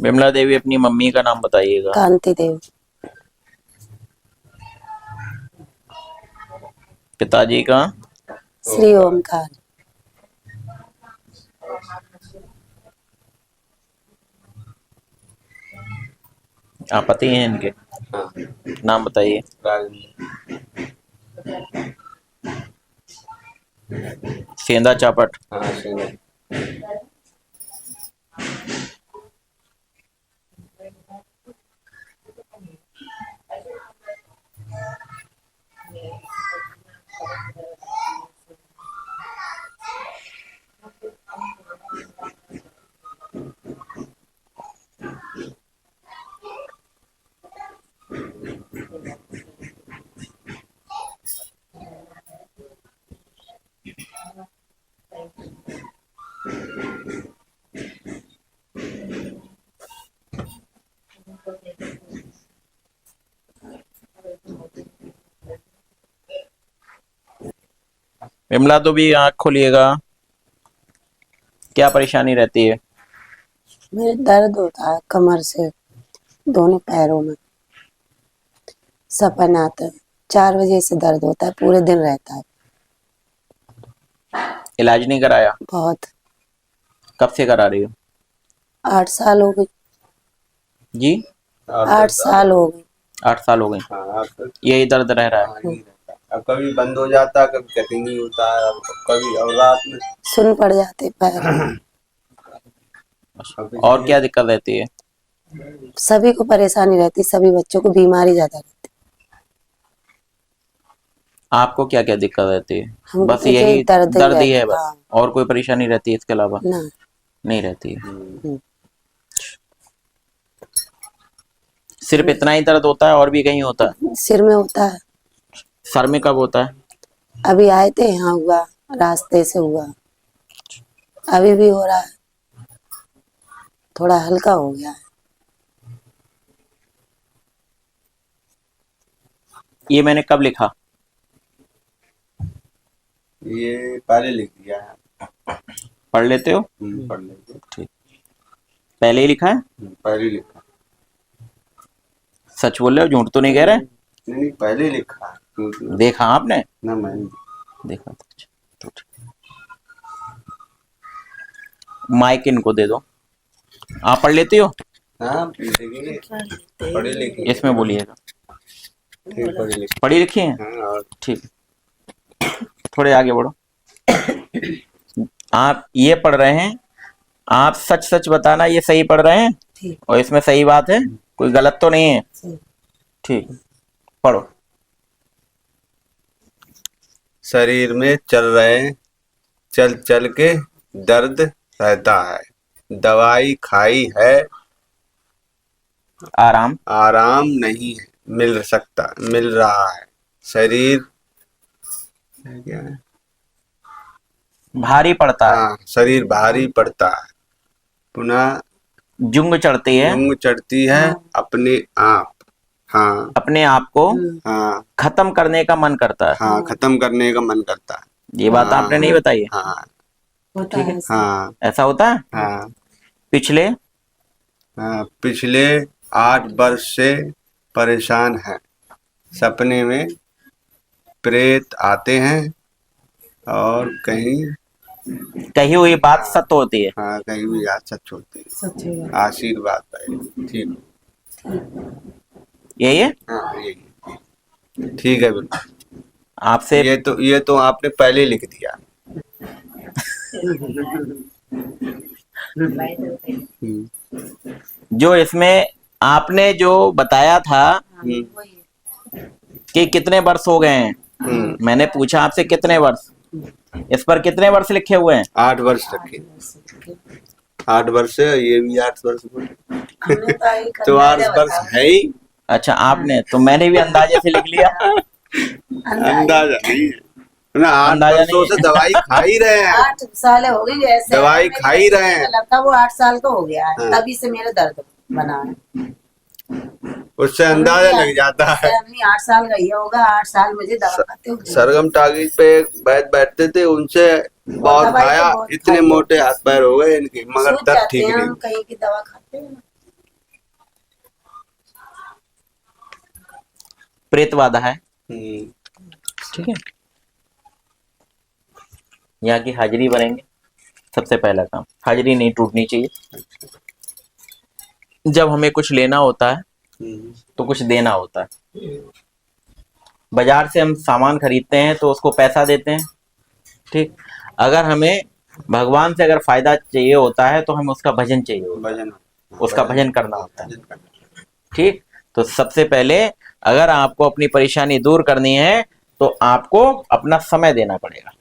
विमला देवी, अपनी मम्मी का नाम बताइएगा। कांति देवी। पिताजी का? श्री ओमकार। आप पति हैं इनके? हाँ। नाम बताइए। सेंधा चापट। हाँ सेंधा। विमला तो भी आँख खोलिएगा। क्या परेशानी रहती है? मेरे दर्द होता है कमर से दोनों पैरों में। सपन आता है, 4 बजे से दर्द होता है, पूरे दिन रहता है। इलाज नहीं कराया? बहुत। कब से करा रही हो? 8 साल हो गई जी? 8 साल हो गई। 8 साल हो गए। हाँ यही दर्द रह रहा है? हाँ, यही रहता है। अब कभी बंद हो जाता है, कभी कटिंग नहीं होता है, अब कभी और रात में सुन पड़ जाते पैर। और क्या दिक्कत रहती है? सभी को परेशानी रहती, सभी बच्चों को बीमारी ज्यादा रहती। आपको क्या क्या दिक्कत रहती है? हमको बस तो यही दर्द दर्द ही है रहता। बस? हाँ। और कोई परेशानी रहती है इसके अलावा? ना। नहीं रहती है। सिर्फ इतना ही दर्द होता है और भी कहीं होता है? सिर में होता है। सर में कब होता है? अभी आए थे यहाँ हुआ, रास्ते से हुआ, अभी भी हो रहा है, थोड़ा हल्का हो गया है। ये मैंने कब लिखा? ये पहले लिख दिया है। पढ़ लेते हो? पढ़ लेते। ठीक। पहले ही लिखा है? पहले लिखा। सच बोल रहे हो? झूठ तो नहीं कह रहे? नहीं पहले लिखा है। देखा आपने? ना मैंने देखा तो अच्छा, तो ठीक। माइक इनको दे दो। आप पढ़ लेती हो? हाँ पढ़े लिखे। इसमें बोलिएगा। पढ़े लिखे। पढ़ी लिखी है? हाँ और ठीक। थोड़े आगे बढ़ो। आप ये पढ़ रहे हैं, आप सच सच बताना, ये सही पढ़ रहे हैं और इसमें सही बात है, कोई गलत तो नहीं है? ठीक, पढ़ो। शरीर में चल चल के दर्द रहता है, दवाई खाई है, आराम नहीं मिल रहा है, शरीर क्या है? भारी पड़ता है। हाँ शरीर भारी पड़ता है, पुनः जुंग चढ़ती है, ऊँग चढ़ती है अपने आप। हाँ अपने आप को हाँ खत्म करने का मन करता है। हाँ खत्म करने का मन करता है। ये बात आपने नहीं बताई है? हाँ होता है ऐसा। हाँ ऐसा होता है? हाँ पिछले 8 वर्ष से परेशान है, सपने में प्रेत आते हैं और कही हुई बात सत्य होती है। हाँ कहीं भी याद सच होते हैं। आशीर्वाद पहले। ठीक यही है? हाँ यही ठीक है बिल्कुल। आपसे ये तो आपने पहले लिख दिया। जो इसमें आपने जो बताया था कि कितने वर्ष हो गए हैं, मैंने पूछा आपसे कितने वर्ष, इस पर कितने वर्ष लिखे हुए हैं? 8 वर्ष रखे। 8 वर्ष है, ये भी 8 वर्ष तो 8 वर्ष है ही। अच्छा आपने, तो मैंने भी अंदाजे से लिख लिया। अंदाजा नहीं है ना, 8 वर्षों से दवाई खा ही रहे हैं। 8 साल हो गई ऐसे दवाई खा ही रहे हैं। लगता वो 8 साल का हो गया है। हाँ। तभी से मेरे दर्द बना है। उससे अंदाजा लग जाता है। 8 साल का ही होगा, 8 साल मुझे दवा खाते हुए। सरगम टाकीज पे बैठते थे, उनसे बहुत दवाई तो खाया, बहुत इतने खाई है। मोटे हाथ पैर हो गए इनके, मगर सूझ तब जाते ठीक हैं, नहीं। हम कहीं की दवा खाते हैं। प्रेत बाधा है, हम्म, ठीक है। यहाँ की हाजिरी भरेंगे, सबसे पहला काम, हाजिरी नहीं टूटनी चाहिए। जब हमें कुछ लेना होता है तो कुछ देना होता है। बाजार से हम सामान खरीदते हैं तो उसको पैसा देते हैं, ठीक। अगर हमें भगवान से अगर फायदा चाहिए होता है तो हमें उसका भजन चाहिए होता है, भजन, उसका भजन करना होता है, भजन करना। ठीक। तो सबसे पहले अगर आपको अपनी परेशानी दूर करनी है तो आपको अपना समय देना पड़ेगा।